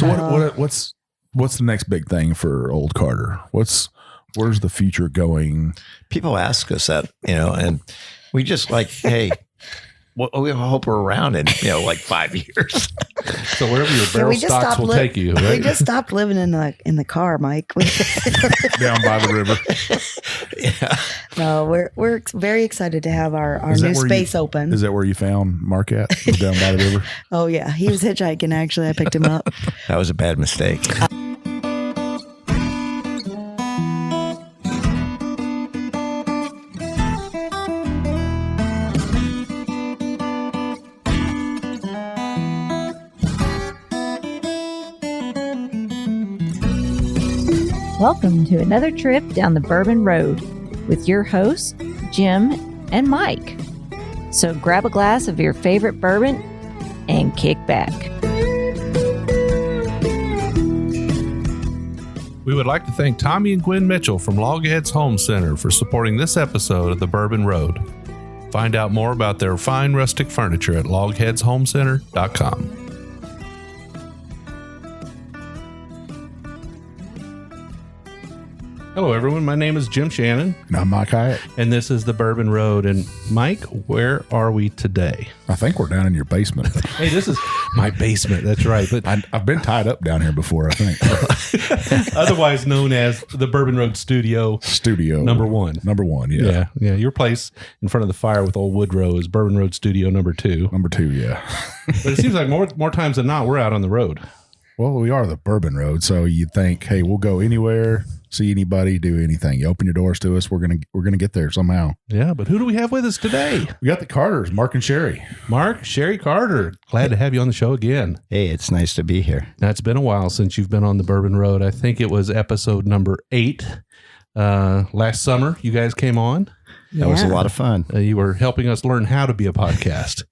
So what's the next big thing for Old Carter? Where's the future going? People ask us that, and we just like, hey, we hope we're around in, like 5 years. So wherever your barrel stocks will take you, right? We just stopped living in the car, Mike. Down by the river. Yeah. No, we're very excited to have our new space open. Is that where you found Mark at? Down by the river? Oh, yeah. He was hitchhiking, actually. I picked him up. That was a bad mistake. Welcome to another trip down the Bourbon Road with your hosts, Jim and Mike. So grab a glass of your favorite bourbon and kick back. We would like to thank Tommy and Gwen Mitchell from Logheads Home Center for supporting this episode of the Bourbon Road. Find out more about their fine rustic furniture at logheadshomecenter.com. Hello, everyone. My name is Jim Shannon. And I'm Mike Hyatt. And this is the Bourbon Road. And Mike, where are we today? I think we're down in your basement. Hey, this is my basement. That's right. But I've been tied up down here before, I think. Otherwise known as the Bourbon Road Studio. Number one. Number one, yeah. Yeah. Your place in front of the fire with old Woodrow is Bourbon Road Studio number 2. Number 2, yeah. But it seems like more times than not, we're out on the road. Well, we are the Bourbon Road, so you'd think, hey, we'll go anywhere, see anybody, do anything. You open your doors to us, we're gonna get there somehow. Yeah, but who do we have with us today? We got the Carters, Mark and Sherri. Mark, Sherri Carter. Glad to have you on the show again. Hey, it's nice to be here. Now, it's been a while since you've been on the Bourbon Road. I think it was episode number 8. Last summer, you guys came on. That was a lot of fun. You were helping us learn how to be a podcast.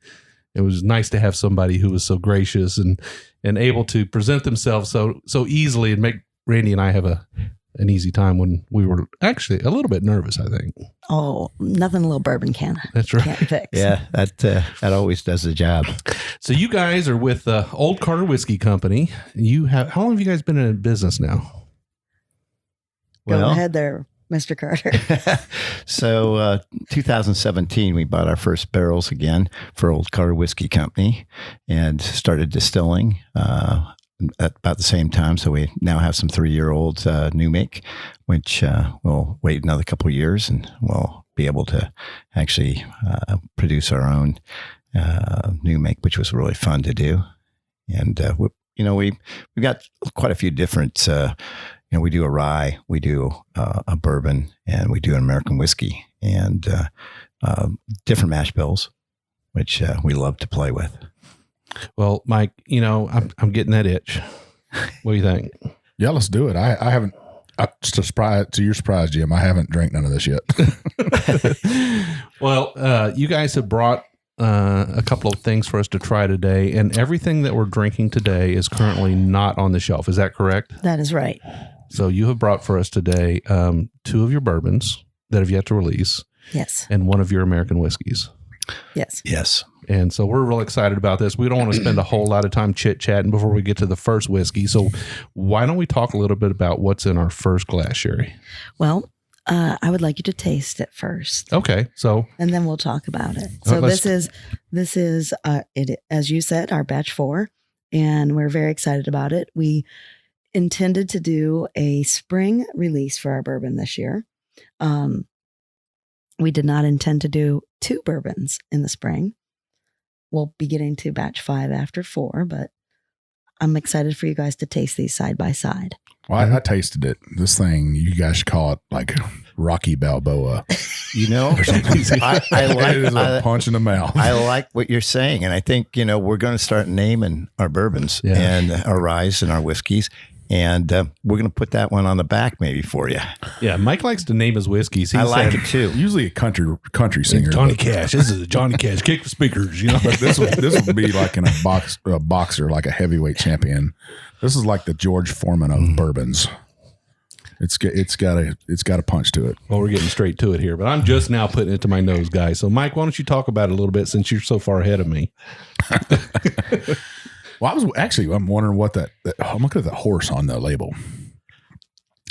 It was nice to have somebody who was so gracious and able to present themselves so easily and make Randy and I have an easy time when we were actually a little bit nervous, I think. Oh, nothing a little bourbon can't fix. Yeah, that always does the job. So you guys are with Old Carter Whiskey Company. How long have you guys been in business now? Go ahead there, Mr. Carter. So 2017, we bought our first barrels again for Old Carter Whiskey Company and started distilling at about the same time. So we now have some 3-year-old new make, which we'll wait another couple of years and we'll be able to actually produce our own new make, which was really fun to do. And we've got quite a few different. We do a rye, we do a bourbon, and we do an American whiskey, and different mash bills, which we love to play with. Well, Mike, I'm getting that itch. What do you think? Yeah, let's do it. I haven't. To your surprise, Jim, I haven't drank none of this yet. Well, you guys have brought a couple of things for us to try today, and everything that we're drinking today is currently not on the shelf. Is that correct? That is right. So you have brought for us today 2 of your bourbons that have yet to release. Yes. And 1 of your American whiskeys. Yes. Yes. And so we're real excited about this. We don't want to spend a whole lot of time chit-chatting before we get to the first whiskey. So why don't we talk a little bit about what's in our first glass, Sherri? Well, I would like you to taste it first. Okay. And then we'll talk about it. So this is it, as you said, our batch 4, and we're very excited about it. We intended to do a spring release for our bourbon this year. We did not intend to do 2 bourbons in the spring. We'll be getting to batch 5 after 4, but I'm excited for you guys to taste these side by side. Well, I tasted it. This thing, you guys should call it like Rocky Balboa. Or something. I like it is a punch in the mouth. I like what you're saying, and I think we're going to start naming our bourbons and our ryes and our whiskeys. And we're going to put that one on the back maybe for you. Yeah, Mike likes to name his whiskeys. I like it too. Usually a country singer. Johnny Cash. This is a Johnny Cash. Kick the speakers. But this would be like in a boxer, like a heavyweight champion. This is like the George Foreman of bourbons. It's got a punch to it. Well, we're getting straight to it here, but I'm just now putting it to my nose, guys. So, Mike, why don't you talk about it a little bit since you're so far ahead of me? Well, I'm wondering what I'm looking at the horse on the label.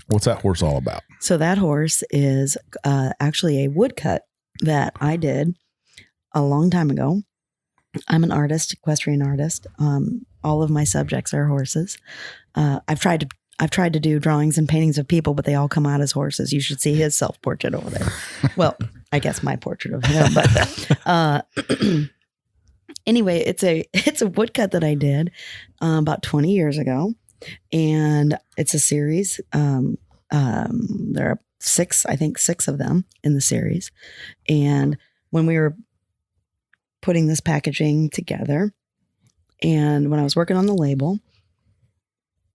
What's that horse all about? So that horse is actually a woodcut that I did a long time ago. I'm an artist, equestrian artist. All of my subjects are horses. I've tried to do drawings and paintings of people, but they all come out as horses. You should see his self-portrait over there. Well, I guess my portrait of him, but anyway, it's a woodcut that I did about 20 years ago, and it's a series. There are six of them in the series. And when we were putting this packaging together, and when I was working on the label,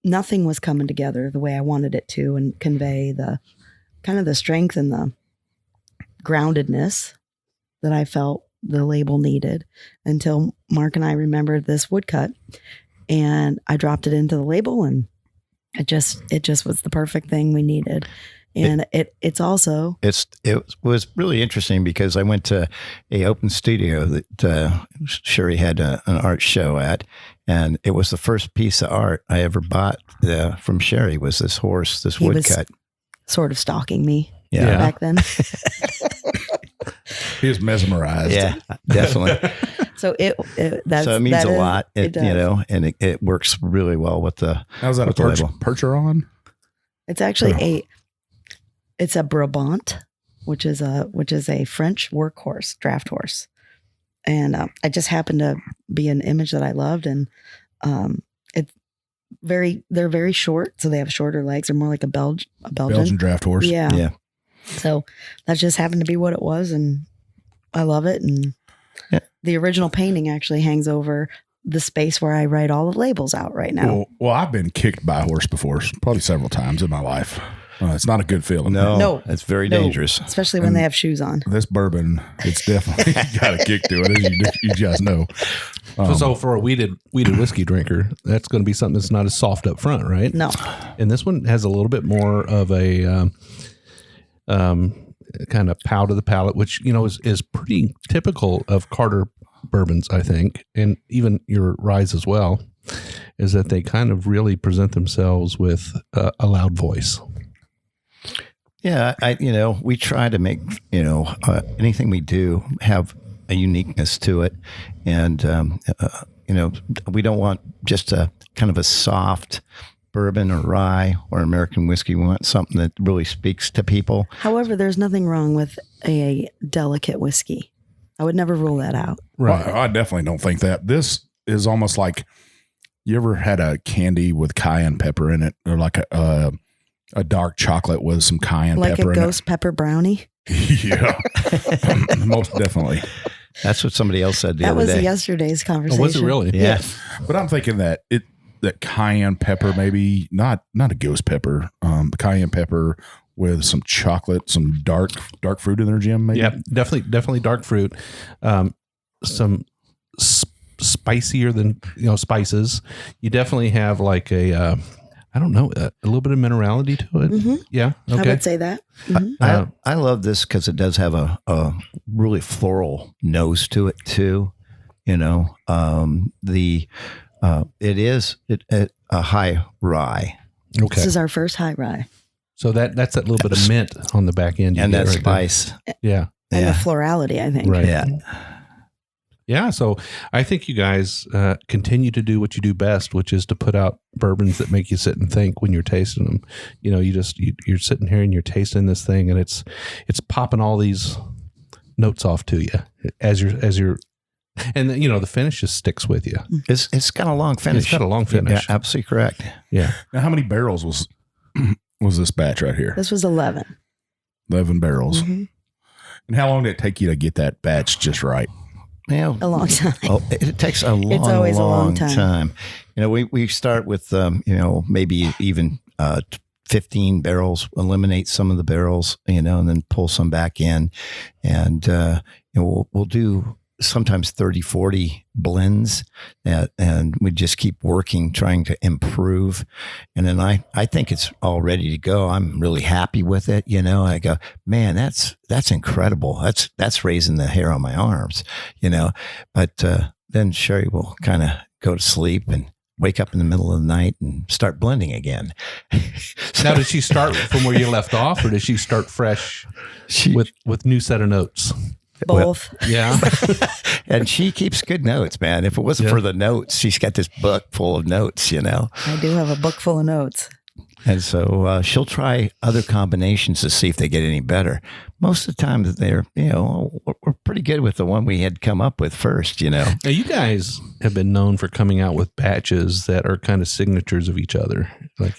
nothing was coming together the way I wanted it to and convey the kind of the strength and the groundedness that I felt the label needed, until Mark and I remembered this woodcut, and I dropped it into the label, and it just was the perfect thing we needed. And it was really interesting because I went to a open studio that Sherri had an art show at, and it was the first piece of art I ever bought from Sherri was this horse, this woodcut. Sort of stalking me back then. He was mesmerized. Yeah, definitely. So it means a lot. It does. And it works really well with the. How's that a Percheron? It's actually it's a Brabant, which is a French workhorse, draft horse, and I just happened to be an image that I loved, and they're very short, so they have shorter legs. They're more like a Belgian draft horse. Yeah. So that just happened to be what it was, and I love it. And the original painting actually hangs over the space where I write all the labels out right now. Well, I've been kicked by a horse before, probably several times in my life. It's not a good feeling. No, it's very dangerous, especially when they have shoes on. This bourbon, it's definitely got a kick to it, as you guys know. So for a weeded whiskey drinker, that's going to be something that's not as soft up front, right? No. And this one has a little bit more of a kind of pow to the palate, which is pretty typical of Carter bourbons, I think, and even your ryes as well, is that they kind of really present themselves with a loud voice. Yeah, we try to make anything we do have a uniqueness to it, and we don't want just a kind of a soft bourbon or rye or American whiskey. We want something that really speaks to people. However, there's nothing wrong with a delicate whiskey. I would never rule that out. Right. Well, I definitely don't think that. This is almost like, you ever had a candy with cayenne pepper in it, or like a dark chocolate with some cayenne like pepper in it? Like a ghost pepper brownie? Yeah, most definitely. That's what somebody else said the other day. That was yesterday's conversation. Oh, was it really? Yeah. But I'm thinking that cayenne pepper, maybe not a ghost pepper, cayenne pepper with some chocolate, some dark fruit in there, Jim. Maybe? Yeah, definitely dark fruit. Some spicier than spices. You definitely have like a little bit of minerality to it. Mm-hmm. Yeah, okay. I would say that. Mm-hmm. I love this because it does have a really floral nose to it too. It is a high rye. Okay. This is our first high rye. So that's that little bit of mint on the back end. And that spice. Yeah. And the florality, I think. Right. Yeah. Yeah. So I think you guys continue to do what you do best, which is to put out bourbons that make you sit and think when you're tasting them. You're sitting here and you're tasting this thing, and it's popping all these notes off to you as you're and the finish just sticks with you. It's got a long finish. It's got a long finish. Yeah, absolutely correct. Yeah. Now, how many barrels was this batch right here? This was 11. 11 barrels. Mm-hmm. And how long did it take you to get that batch just right? A long time. It takes a long, it's always long, a long time. We start with maybe even 15 barrels, eliminate some of the barrels, and then pull some back in, and we'll do sometimes 30, 40 blends, and we just keep working, trying to improve. And then I think it's all ready to go. I'm really happy with it. I go, man, that's incredible. That's raising the hair on my arms, but then Sherri will kind of go to sleep, and wake up in the middle of the night and start blending again. Now, did she start from where you left off, or did she start fresh with new set of notes? Both. Yeah. And she keeps good notes, man. If it wasn't for the notes, she's got this book full of notes, I do have a book full of notes. And so she'll try other combinations to see if they get any better. Most of the time, they're, we're pretty good with the one we had come up with first, Now, you guys have been known for coming out with batches that are kind of signatures of each other. Like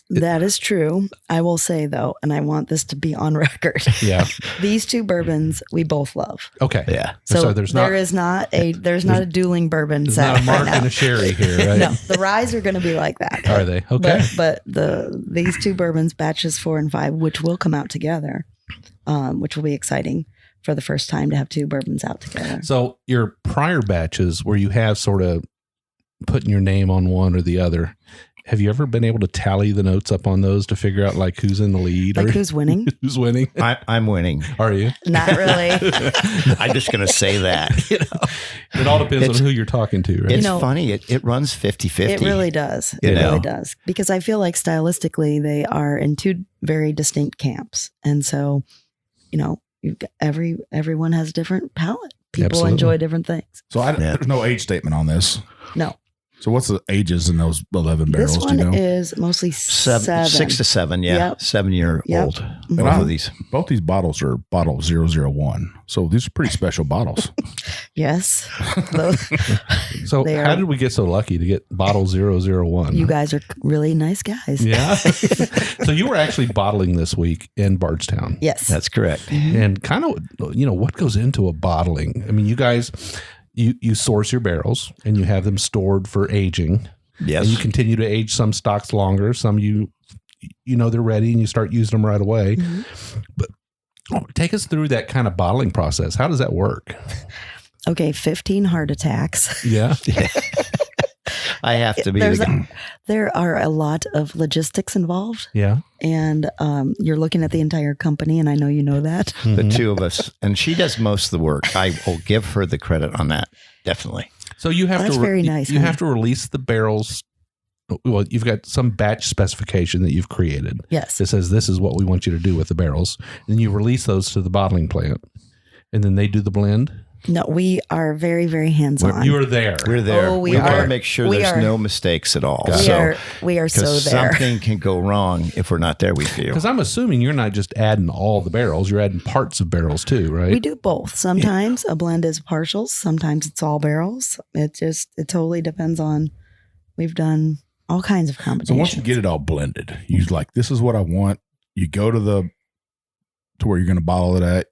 that is true. I will say, though, and I want this to be on record. Yeah. These two bourbons we both love. Okay. Yeah. So there's not a dueling bourbon there's set. not a Mark right now. and a Sherri here, right? No, the ryes are going to be like that. Are they? Okay. But these two bourbons, batches 4 and 5, which will come out together, which will be exciting for the first time to have two bourbons out together. So your prior batches where you have sort of putting your name on one or the other, have you ever been able to tally the notes up on those to figure out like who's in the lead? Like or who's winning? Who's winning? I'm winning. Are you? Not really. I'm just going to say that. It all depends on who you're talking to, right? It's funny. It runs 50-50. It really does. It really does. Because I feel like stylistically they are in two very distinct camps. And so, you've got everyone has a different palate. People Absolutely. enjoy different things. So there's no age statement on this. No. So what's the ages in those 11 barrels? This one do you know? is mostly 7. 6 to 7, yeah. Yep. 7-year-old. Yep. Both of these. Both these bottles are bottle 001. So these are pretty special bottles. Yes. So They how are- did we get so lucky to get bottle 001? You guys are really nice guys. Yeah. So you were actually bottling this week in Bardstown. Yes. That's correct. And kind of, what goes into a bottling? I mean, you guys, you source your barrels and you have them stored for aging. Yes. And you continue to age some stocks longer. Some they're ready and you start using them right away. Mm-hmm. But take us through that kind of bottling process. How does that work? Okay, 15 heart attacks. Yeah. I have to be. There are a lot of logistics involved. Yeah. And you're looking at the entire company, and I know you know that. The two of us. And she does most of the work. I will give her the credit on that. Definitely. So you have That's to very nice, You honey. have to release the barrels. Well, you've got some batch specification that you've created. Yes. It says this is what we want you to do with the barrels. And you release those to the bottling plant. And then they do the blend. No, we are very, very hands-on. You are there. We're there. Oh, we we want are. to make sure We there's are. no mistakes at all. We are so because there. something can go wrong if we're not there, we feel. Because I'm assuming you're not just adding all the barrels, you're adding parts of barrels too, right? We do both. Sometimes a blend is partials. Sometimes it's all barrels. It totally depends on. We've done all kinds of So combinations. once you get it all blended, you like, this is what I want. You go to where you're going to bottle it at.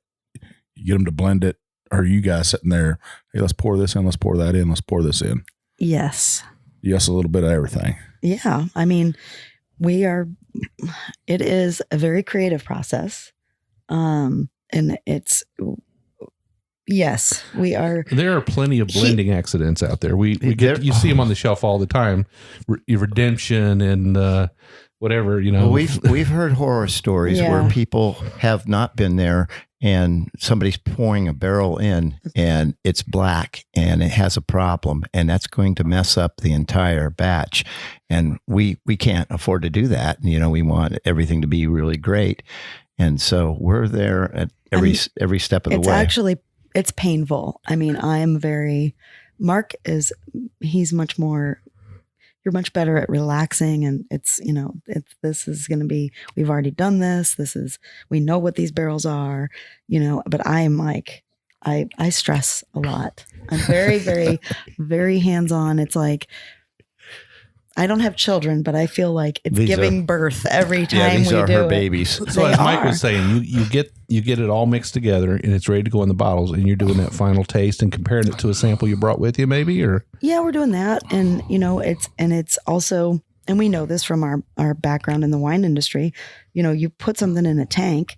You get them to blend it. Or are you guys sitting there, hey, let's pour this in, let's pour that in, let's pour this in. Yes. Yes, a little bit of everything. Yeah. I mean, it is a very creative process. And yes, we are. There are plenty of blending accidents out there. You see them on the shelf all the time. Redemption and whatever, Well, we've heard horror stories where people have not been there and somebody's pouring a barrel in and it's black and it has a problem and that's going to mess up the entire batch. And we can't afford to do that. We want everything to be really great. And so we're there at every step of the way. It's painful. I mean, Mark he's much more, you're much better at relaxing, and this is going to be, we've already done this. We know what these barrels are, but I am like, I stress a lot. I'm very, very, very hands-on. It's like, I don't have children, but I feel like it's giving birth every time these we are do her it. babies. So as Mike was saying, you get it all mixed together and it's ready to go in the bottles, and you're doing that final taste and comparing it to a sample you brought with you, maybe, or yeah, we're doing that, and it's also, and we know this from our background in the wine industry. You put something in a tank,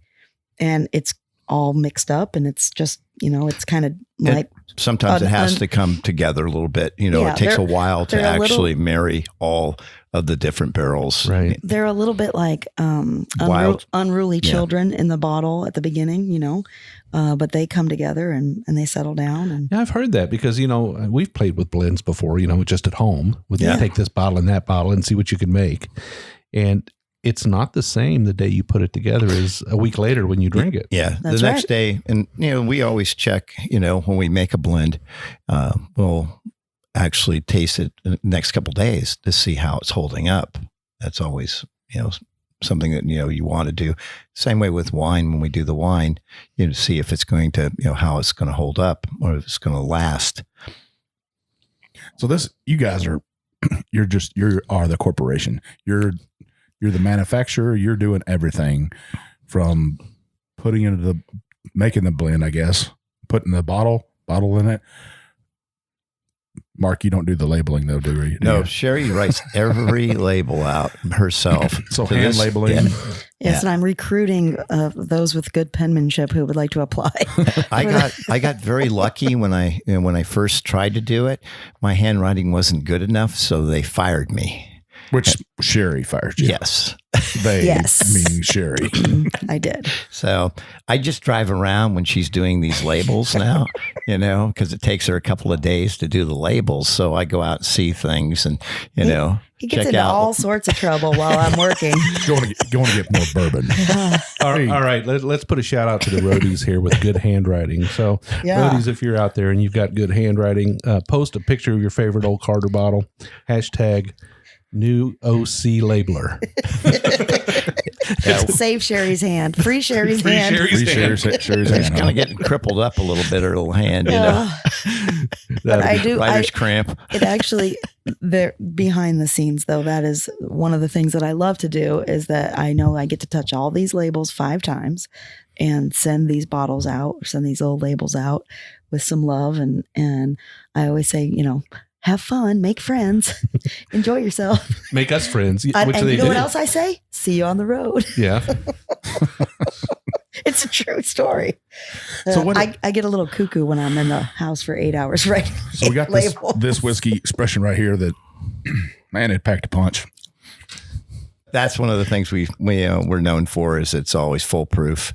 and it's all mixed up, and it's just, it's kind of like sometimes it has to come together a little bit. It takes a while to actually marry all of the different barrels. Right. They're a little bit like unruly children in the bottle at the beginning, but they come together and they settle down. And yeah, I've heard that because, we've played with blends before, just at home. Take this bottle and that bottle and see what you can make. And it's not the same the day you put it together as a week later when you drink it. Yeah. That's the next day. And, we always check, when we make a blend, we'll actually taste it the next couple of days to see how it's holding up. That's always, something that, you want to do. Same way with wine. When we do the wine, see if it's going to, how it's going to hold up or if it's going to last. So you guys are, you are the corporation. You're the manufacturer. You're doing everything from making the blend, I guess, putting the bottle in it. Mark, you don't do the labeling though, do you? No, Sherri writes every label out herself. So hand labeling. Yeah. Yes, and I'm recruiting those with good penmanship who would like to apply. I got very lucky when I first tried to do it. My handwriting wasn't good enough, so they fired me. Which Sherri fired you. Yes. Meaning Sherri. I did. So I just drive around when she's doing these labels now, because it takes her a couple of days to do the labels. So I go out and see things and, He gets into all sorts of trouble while I'm working. Going to get more bourbon. All right. Let's put a shout out to the roadies here with good handwriting. So roadies, if you're out there and you've got good handwriting, post a picture of your favorite old Carter bottle, hashtag new OC labeler. Save Sherri's hand. Free Sherri's hand. Sherri's hand. It's kind of getting crippled up a little bit, her little hand, But I do. Writer's cramp. It actually, behind the scenes though, that is one of the things that I love to do is that I know I get to touch all these labels 5 times and send these bottles out, or send these old labels out with some love. And I always say, have fun, make friends, enjoy yourself. Make us friends. Which and they you know do. what else I say? See you on the road. Yeah. It's a true story. So I get a little cuckoo when I'm in the house for 8 hours writing. So we got this whiskey expression right here that, man, it packed a punch. That's one of the things we're known for is it's always foolproof.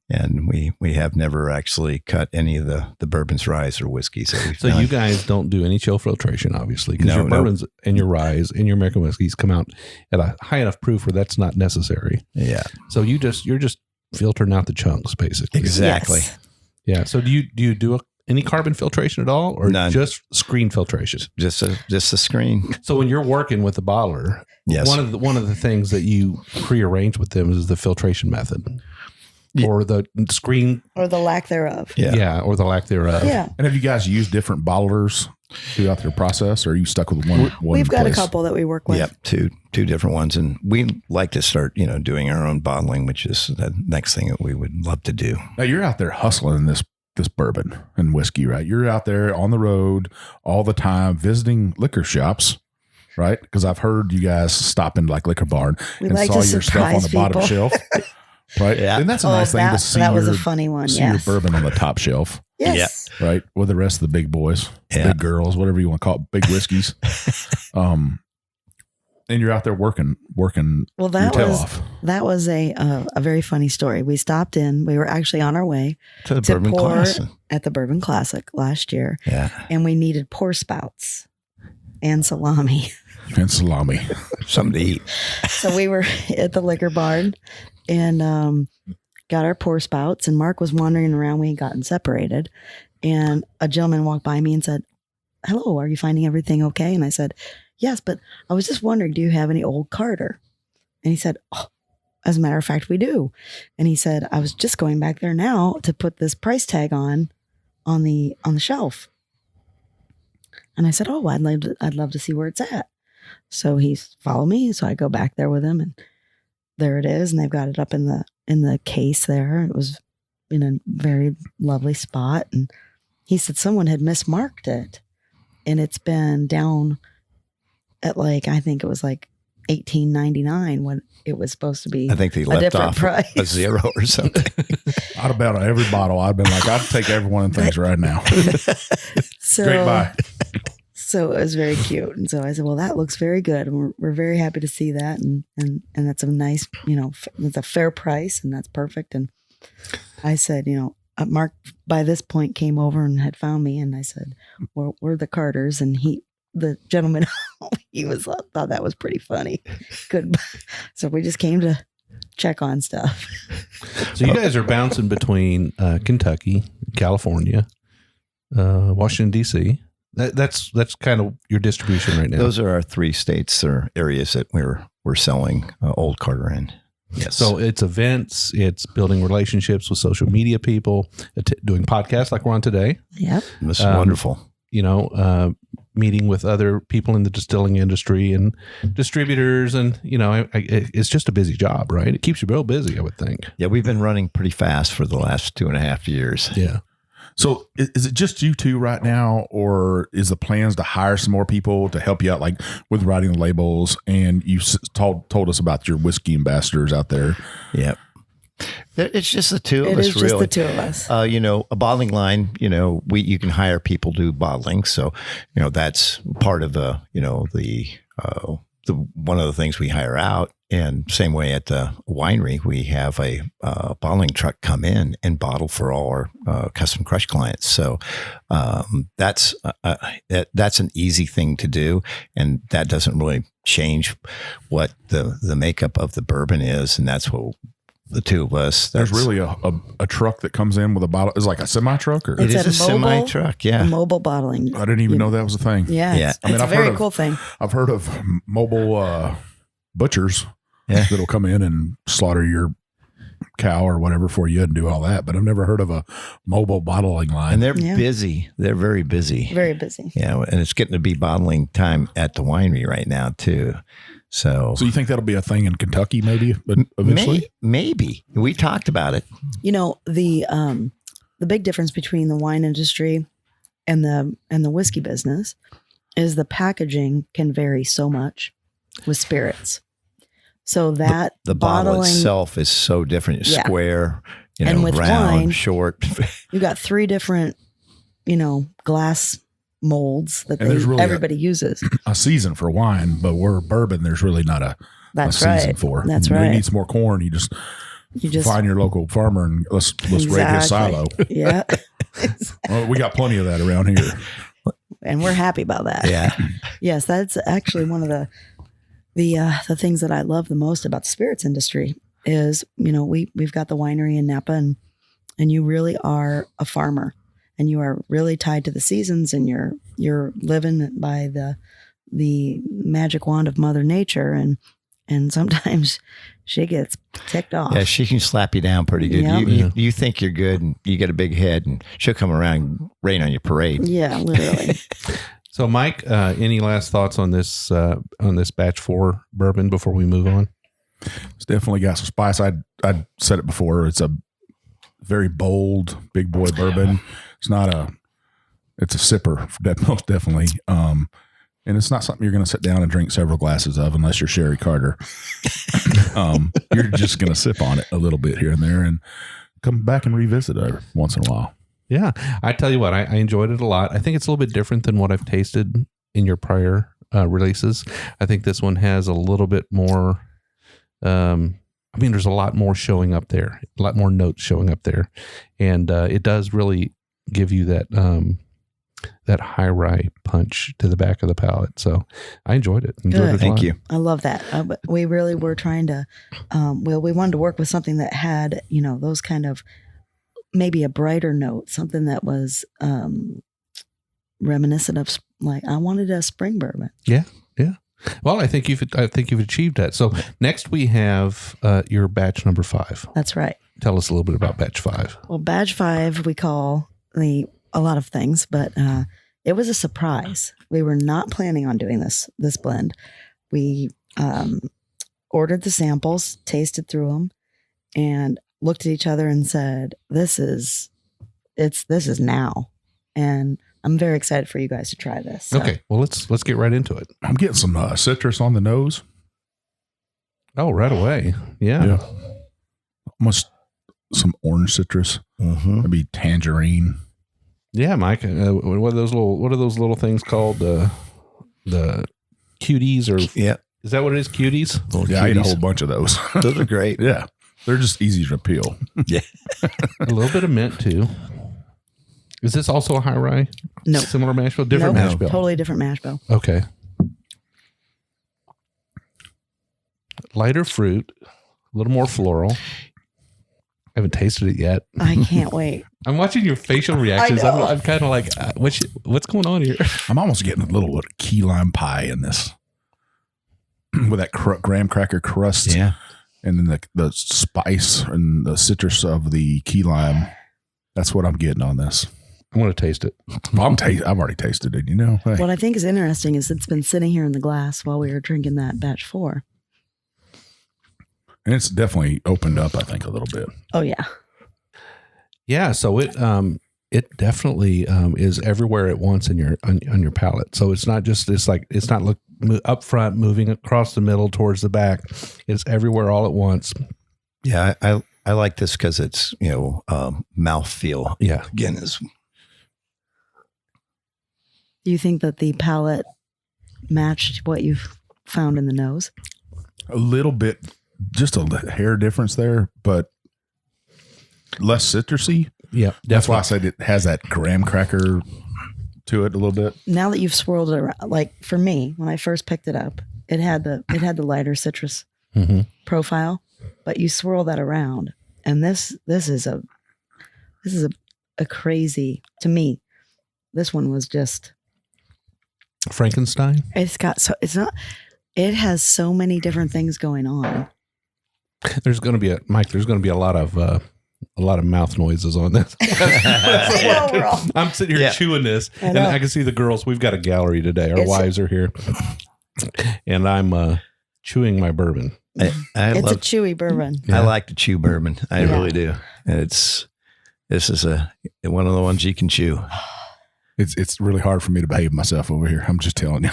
And we have never actually cut any of the bourbons, ryes, or whiskeys. So you guys don't do any chill filtration, obviously, because your bourbons and your ryes and your American whiskeys come out at a high enough proof where that's not necessary. Yeah. So you're just filtering out the chunks, basically. Exactly. Yes. Yeah. So do you do any carbon filtration at all, or None. just screen filtration? Just a screen. So when you're working with the bottler, Yes. one of the things that you prearrange with them is the filtration method. Yeah. Or the screen. Or the lack thereof. Yeah. Or the lack thereof. Yeah. And have you guys used different bottlers throughout their process, or are you stuck with one We've got place? a couple that we work with. Yep, two different ones, and we like to start, doing our own bottling, which is the next thing that we would love to do. Now you're out there hustling this bourbon and whiskey, right? You're out there on the road all the time, visiting liquor shops, right? Because I've heard you guys stop in like Liquor Barn We and like saw to your stuff on the surprise bottom people. shelf, right? Yeah. And that's a nice thing to see. That was a funny one. See Yes. your bourbon on the top shelf, Yes. right? With the rest of the big boys, Yeah. big girls, whatever you want to call it, big whiskeys. And you're out there working Well, your that tail was off. a very funny story. We stopped in. We were actually on our way To the to Bourbon pour Class. at the Bourbon Classic last year, Yeah. and we needed pour spouts and salami. And salami. Something to eat. So we were at the liquor barn and got our pour spouts, and Mark was wandering around. We had gotten separated, and a gentleman walked by me and said, "Hello, are you finding everything okay?" And I said, "Yes, but I was just wondering, do you have any old Carter?" And he said, "Oh, as a matter of fact, we do." And he said, "I was just going back there now to put this price tag on the shelf." And I said, "Oh, I'd love to see where it's at." So he's follow me. So I go back there with him, and there it is. And they've got it up in the case there. It was in a very lovely spot. And he said someone had mismarked it, and it's been down at I think it was $18.99 when it was supposed to be. I think they a left different off price. a zero or something. I'd have bet on every bottle. I'd been like, I'd take every one of the things right now. So, Great buy. So it was very cute. And so I said, well, that looks very good. And we're very happy to see that. And that's a nice, it's a fair price and that's perfect. And I said, Mark by this point came over and had found me. And I said, we're the Carters. And the gentleman, thought that was pretty funny. Good. So we just came to check on stuff. So you guys are bouncing between Kentucky, California, Washington, D.C. That's kind of your distribution right now. Those are our 3 states or areas that we're selling Old Carter in. Yes. So it's events, it's building relationships with social media people, doing podcasts like we're on today. Yep. This is wonderful. Meeting with other people in the distilling industry and distributors. And, it's just a busy job, right? It keeps you real busy, I would think. Yeah, we've been running pretty fast for the last 2.5 years. Yeah. So is it just you two right now, or is the plans to hire some more people to help you out, like with writing the labels? And you told us about your whiskey ambassadors out there. Yep. It's just the two of us, really. It is just the two of us. A bottling line, you can hire people to do bottling. So, that's part of the one of the things we hire out. And same way at the winery, we have a bottling truck come in and bottle for all our custom crush clients. So that's an easy thing to do, and that doesn't really change what the makeup of the bourbon is, and that's what the two of us. There's really a truck that comes in with a bottle. It's like a semi truck, or it is a semi truck. Yeah, a mobile bottling. I didn't even know that was a thing. Yeah. It's a very cool thing. I've heard of mobile butchers that'll come in and slaughter your cow or whatever for you and do all that, but I've never heard of a mobile bottling line. And they're busy. They're very busy. Very busy. Yeah, and it's getting to be bottling time at the winery right now too. So you think that'll be a thing in Kentucky maybe, but eventually? Maybe. We talked about it. The big difference between the wine industry and the whiskey business is the packaging can vary so much with spirits. So that the bottle itself is so different. Square, and with round, wine, short. You got 3 different, glass molds that everybody uses. A season for wine, but we're bourbon. There's really not a season for. That's right. You need some more corn. You just find your local farmer and let's raid his silo. Yeah. Well, we got plenty of that around here, and we're happy about that. Yeah. Yes, that's actually one of the things that I love the most about the spirits industry is, we've got the winery in Napa, and you really are a farmer, and you are really tied to the seasons, and you're living by the magic wand of Mother Nature, and sometimes she gets ticked off. Yeah, she can slap you down pretty good. Yep. You think you're good, and you get a big head, and she'll come around and rain on your parade. Yeah, literally. So, Mike, any last thoughts on this batch 4 bourbon before we move on? It's definitely got some spice. I'd said it before. It's a very bold, big boy bourbon. It's it's a sipper, most definitely. And it's not something you're going to sit down and drink several glasses of unless you're Sherri Carter. You're just going to sip on it a little bit here and there and come back and revisit it once in a while. Yeah. I tell you what, I enjoyed it a lot. I think it's a little bit different than what I've tasted in your prior releases. I think this one has a little bit more, there's a lot more showing up there, a lot more notes showing up there. And it does really give you that high rye punch to the back of the palate. So I enjoyed it. Thank you. I love that. We really were trying to, we wanted to work with something that had, those kind of, maybe a brighter note, something that was reminiscent of, like, I wanted a spring bourbon. Yeah. Yeah. Well, I think you've achieved that. So next we have your batch number 5. That's right. Tell us a little bit about batch 5. Well, batch 5, we call a lot of things, but it was a surprise. We were not planning on doing this blend. We ordered the samples, tasted through them, and looked at each other and said, this is now. And I'm very excited for you guys to try this. So. Okay. Well, let's get right into it. I'm getting some citrus on the nose. Oh, right away. Yeah. Almost some orange citrus, maybe tangerine. Yeah, Mike. What are those little things called? The cuties, or is that what it is? Cuties? I ate a whole bunch of those. Those are great. Yeah, they're just easy to peel. Yeah, a little bit of mint too. Is this also a high rye? No, similar mash bill, different mash bill. Totally different mash bill. Okay. Lighter fruit, a little more floral. I haven't tasted it yet. I can't wait. I'm watching your facial reactions. I'm kind of like, what's going on here? I'm almost getting a little key lime pie in this, with that graham cracker crust. Yeah, and then the spice and the citrus of the key lime. That's what I'm getting on this. I'm going to taste it. I've already tasted it. Hey. What I think is interesting is it's been sitting here in the glass while we were drinking that batch 4. And it's definitely opened up, I think, a little bit. Oh yeah. Yeah. So it definitely is everywhere at once in your on your palate. So it's not up front, moving across the middle towards the back. It's everywhere all at once. Yeah, I like this because it's mouthfeel. Yeah. Again, is. Do you think that the palate matched what you've found in the nose? A little bit. Just a hair difference there, but less citrusy. Yeah, that's why I said it has that graham cracker to it a little bit. Now that you've swirled it around, like for me, when I first picked it up, it had the lighter citrus profile, but you swirl that around, and this is a crazy, to me. This one was just Frankenstein. It has so many different things going on. There's going to be a lot of mouth noises on this. I'm sitting here chewing this, and I can see the girls. We've got a gallery today. Our wives are here, and I'm chewing my bourbon. It's a chewy bourbon. I like to chew bourbon. I really do. And this is one of the ones you can chew. It's really hard for me to behave myself over here. I'm just telling you.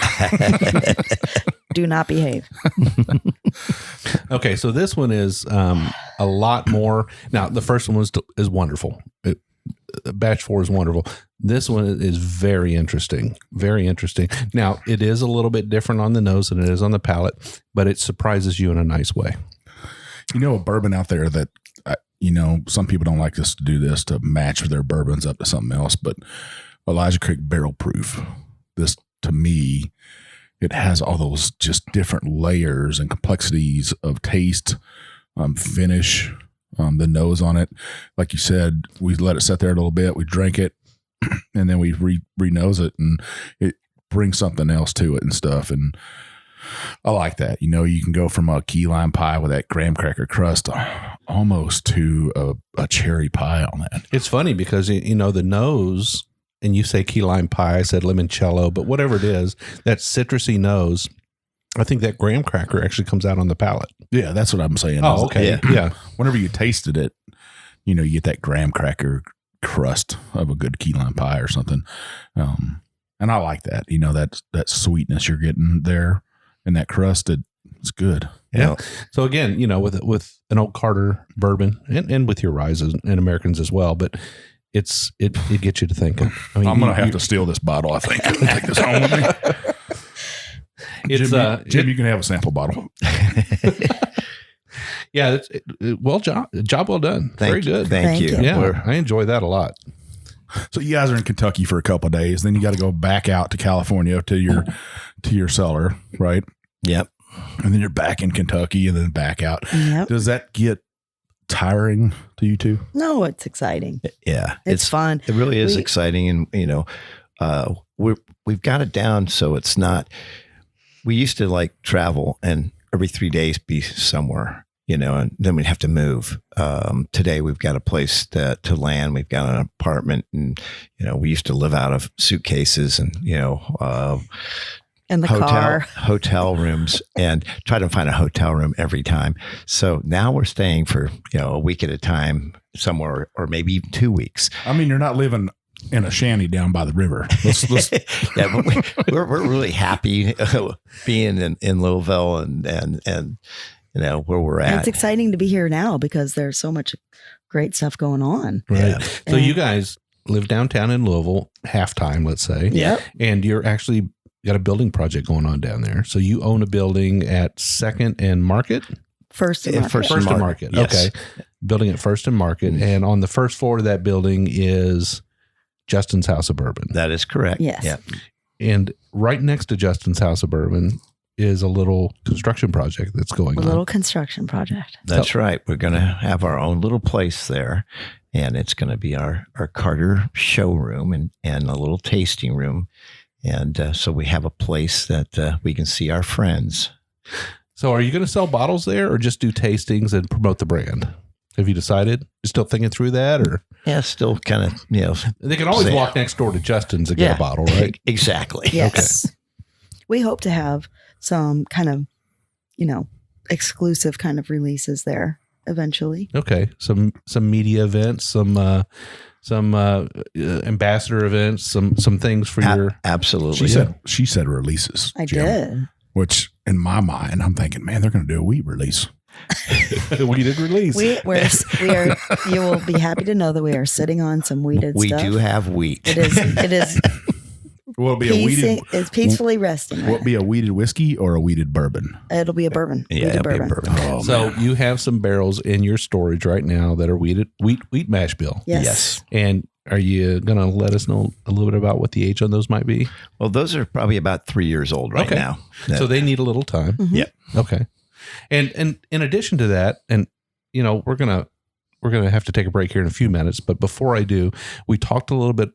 Do not behave. Okay, so this one is a lot more. Now, the first one is wonderful. Batch 4 is wonderful. This one is very interesting. Very interesting. Now, it is a little bit different on the nose than it is on the palate, but it surprises you in a nice way. A bourbon out there that, some people don't like us to do this to match their bourbons up to something else, but Elijah Craig Barrel Proof. This, to me, it has all those just different layers and complexities of taste, finish, the nose on it. Like you said, we let it sit there a little bit. We drank it, and then we re-nose it, and it brings something else to it and stuff. And I like that. You can go from a key lime pie with that graham cracker crust almost to a cherry pie on that. It's funny because, the nose... And you say key lime pie, I said limoncello, but whatever it is, that citrusy nose, I think that graham cracker actually comes out on the palate. Yeah, that's what I'm saying. Oh, okay. Yeah. Whenever you tasted it, you get that graham cracker crust of a good key lime pie or something. And I like that. That sweetness you're getting there in that crust, it's good. Yeah. So again, with an old Carter bourbon and with your Ryes and Americans as well, but it gets you to thinking. I'm going to have to steal this bottle, I think. Take this home with me. Jim, you can have a sample bottle. Yeah. Job well done. Very good. Thank you. Yeah. I enjoy that a lot. So you guys are in Kentucky for a couple of days. Then you got to go back out to California to your cellar, right? Yep. And then you're back in Kentucky and then back out. Yep. Does that get tiring to you two? No, it's exciting. Yeah, it's fun. It really is exciting, and we've got it down so it's not. We used to travel and every 3 days be somewhere, and then we'd have to move. Today we've got a place to land. We've got an apartment, and we used to live out of suitcases and in the car, hotel rooms, and try to find a hotel room every time. So now we're staying for, a week at a time somewhere, or maybe even 2 weeks. I mean, you're not living in a shanty down by the river. Yeah, but we're really happy being in Louisville and where we're And at. it's exciting to be here now because there's so much great stuff going on. Right. Yeah. So you guys live downtown in Louisville, halftime, let's say. Yep. And you're actually got a building project going on down there. So you own a building at 2nd and Market? First and Market. First First and Market. Yes. Okay. Building at First and Market. And on the first floor of that building is Justin's House of Bourbon. That is correct. Yes. Yeah. And right next to Justin's House of Bourbon is a little construction project that's going A on. little construction project. That's right. We're going to have our own little place there, and it's going to be our Carter showroom and a little tasting room. And so we have a place that we can see our friends. So are you going to sell bottles there or just do tastings and promote the brand? Have you decided? You still thinking through that, or? Yeah, still kind of, They can always Yeah. walk next door to Justin's and get a bottle, right? Exactly. Yes. We hope to have some kind of, exclusive kind of releases there eventually. Okay. Some media events, some ambassador events, some things for your. Absolutely. She said releases. I Jim, did. Which in my mind, I'm thinking, man, they're going to do a wheat release. We did release. We are. You will be happy to know that we are sitting on some weeded We stuff. do have wheat. It is. Will it be a weeded? It's peacefully resting. Will it be a weeded whiskey or a weeded bourbon? It'll be a bourbon. Yeah, Weeded it'll be a bourbon. Oh, So man. you have some barrels in your storage right now that are wheat mash bill. Yes. And are you going to let us know a little bit about what the age on those might be? Well, those are probably about 3 years old right Okay. now. So they need a little time. Mhm. Yep. Okay. And in addition to that, and we're gonna have to take a break here in a few minutes, but before I do, we talked a little bit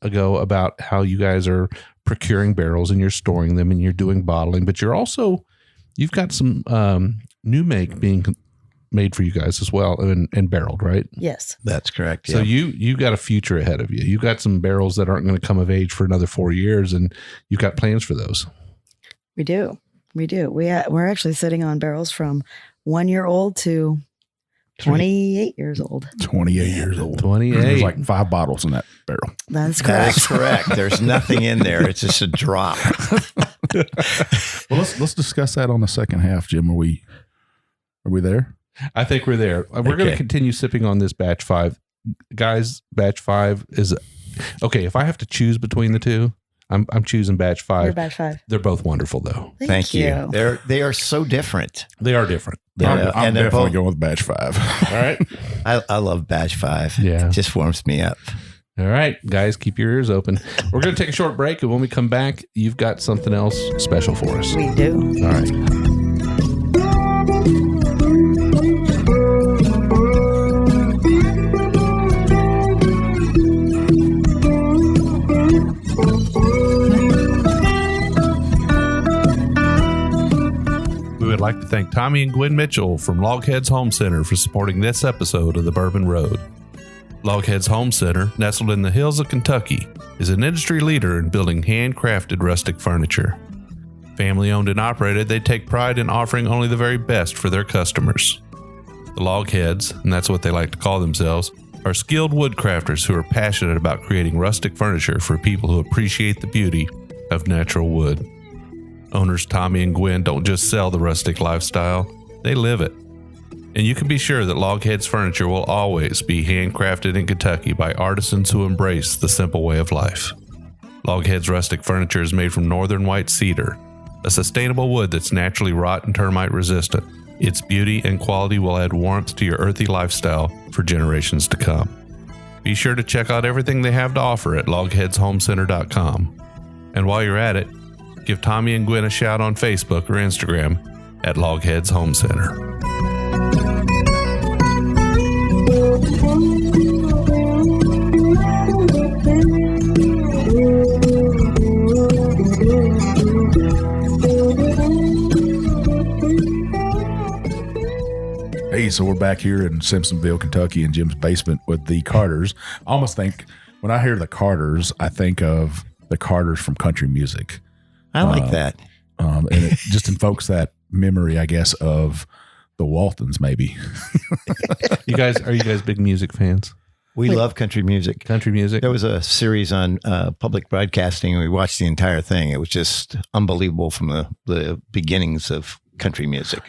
ago about how you guys are procuring barrels and you're storing them and you're doing bottling, but you've got some new make being made for you guys as well and barreled, right? Yes. That's correct. So Yeah. you got a future ahead of you. You got some barrels that aren't going to come of age for another 4 years, and you've got plans for those. We do. We're actually sitting on barrels from 1 year old to 28 years old. 28 years old. 28. There's like 5 bottles in that barrel. That's That correct. is correct. There's nothing in there. It's just a drop. Well, let's discuss that on the second half, Jim. Are we there? I think we're there. We're going to Okay. continue sipping on this batch 5. Guys, batch 5 is okay. If I have to choose between the two, I'm choosing batch 5. We're batch 5. They're both wonderful though. Thank you. They are so different. They are different. Yeah. I'm And they're definitely both- going with batch 5. All right. I love batch 5. Yeah. It just warms me up. All right, guys, keep your ears open. We're going to take a short break, and when we come back, you've got something else special for us. We do. All right. We would like to thank Tommy and Gwen Mitchell from Logheads Home Center for supporting this episode of The Bourbon Road. Logheads Home Center, nestled in the hills of Kentucky, is an industry leader in building handcrafted rustic furniture. Family owned and operated, they take pride in offering only the very best for their customers. The Logheads, and that's what they like to call themselves, are skilled woodcrafters who are passionate about creating rustic furniture for people who appreciate the beauty of natural wood. Owners Tommy and Gwen don't just sell the rustic lifestyle, they live it. And you can be sure that Logheads furniture will always be handcrafted in Kentucky by artisans who embrace the simple way of life. Logheads rustic furniture is made from northern white cedar, a sustainable wood that's naturally rot and termite resistant. Its beauty and quality will add warmth to your earthy lifestyle for generations to come. Be sure to check out everything they have to offer at logheadshomecenter.com. And while you're at it, give Tommy and Gwen a shout on Facebook or Instagram at Logheads Home Center. Hey, so we're back here in Simpsonville, Kentucky, in Jim's basement with the Carters. I almost think when I hear the Carters, I think of the Carters from country music. I like that. And it just invokes that memory, I guess, of the Waltons, maybe. Are you guys big music fans? We love country music. Country music? There was a series on public broadcasting, and we watched the entire thing. It was just unbelievable from the beginnings of country music.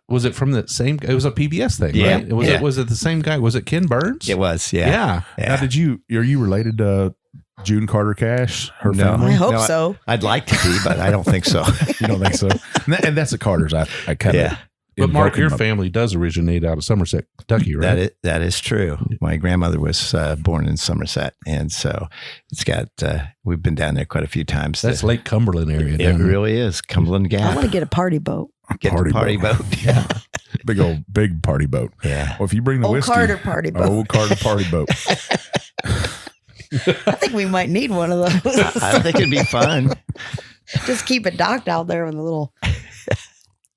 Was it from the same? It was a PBS thing, Yeah. right? Was it the same guy? Was it Ken Burns? It was, yeah. Now, are you related to June Carter Cash? Her No. family? I hope No, so. I'd like to be, but I don't think so. You don't think so? And that's the Carters. I kind of. Yeah. But Mark, your family does originate out of Somerset, Kentucky, right? That is true. My grandmother was born in Somerset, and so it's got. We've been down there quite a few times. That's Lake Cumberland area. It really is Cumberland Gap. I want to get a party boat. Get the party boat. Yeah, big party boat. yeah. Well, if you bring the Old whiskey, Carter party boat. Old Carter party boat. I think we might need one of those. I think it'd be fun. Just keep it docked out there with a little.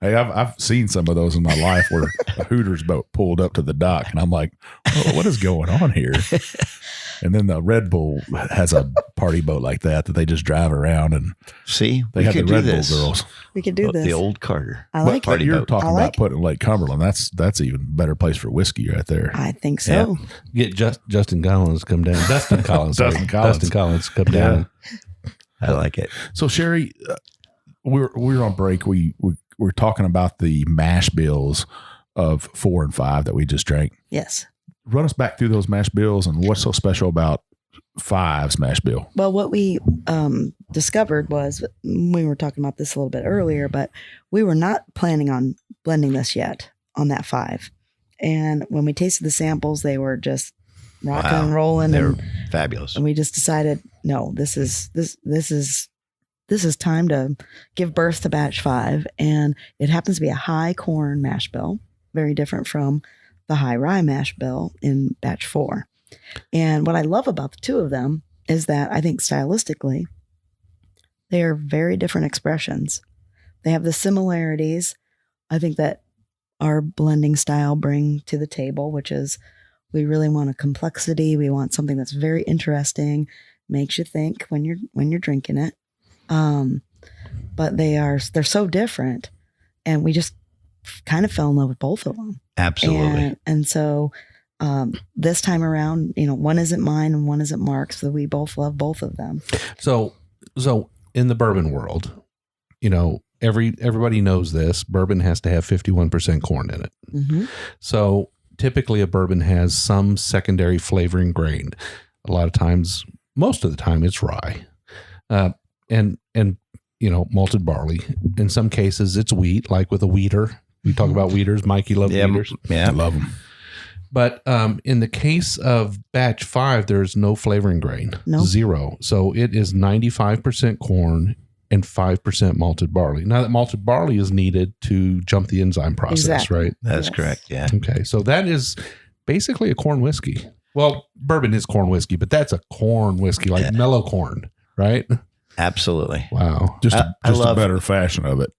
Hey, I've seen some of those in my life where a Hooters boat pulled up to the dock, and I'm like, oh, what is going on here? And then the Red Bull has a party boat like that they just drive around, and See, they we have the could Red do Bull this. girls. We could do this. The old Carter. I like But it. you're talking I like about putting Lake Cumberland. That's even better place for whiskey right there. I think so. Get Justin Collins come down. Dustin Collins. Dustin Collins. Dustin Collins come down. I like it. So Sherri, we're on break. We're talking about the mash bills of 4 and 5 that we just drank. Yes. Run us back through those mash bills and what's so special about 5's mash bill. Well, what we discovered was we were talking about this a little bit earlier, but we were not planning on blending this yet on that 5. And when we tasted the samples, they were just rocking and rolling. They're And fabulous. we just decided, no, this is time to give birth to batch 5. And it happens to be a high corn mash bill, very different from the high rye mash bill in batch 4. And what I love about the two of them is that I think stylistically, they are very different expressions. They have the similarities, I think, that our blending style bring to the table, which is we really want a complexity. We want something that's very interesting, makes you think when you're drinking it. But they're so different, and we just kind of fell in love with both of them. Absolutely. And so this time around, one isn't mine and one isn't Mark's, so we both love both of them. So in the bourbon world, everybody knows this. Bourbon has to have 51% corn in it. Mm-hmm. So typically a bourbon has some secondary flavoring grain. A lot of times, most of the time, it's rye, and malted barley. In some cases, it's wheat, like with a wheater. We talk about wheaters. Mike, you love wheaters. Yeah. I love them. But in the case of batch 5, there's no flavoring grain, No. 0. So it is 95% corn and 5% malted barley. Now that malted barley is needed to jump the enzyme process, Exactly. right? That's Yes. correct. Yeah. Okay, so that is basically a corn whiskey. Well, bourbon is corn whiskey, but that's a corn whiskey, like mellow corn, right? Absolutely. Wow. Just I a love- better fashion of it.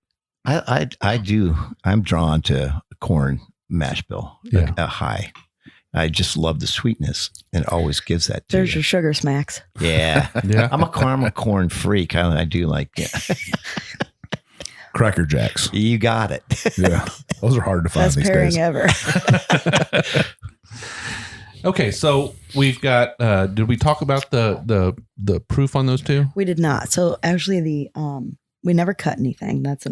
I do. I'm drawn to corn mash bill. Yeah. A high. I just love the sweetness, and it always gives that to There's you. your sugar smacks. Yeah. Yeah. I'm a caramel corn freak. I do like it. Cracker Jacks. You got it. Yeah. Those are hard to find Best these pairing days. ever. Okay, so we've got. Did we talk about the proof on those two? We did not. So actually, we never cut anything. That's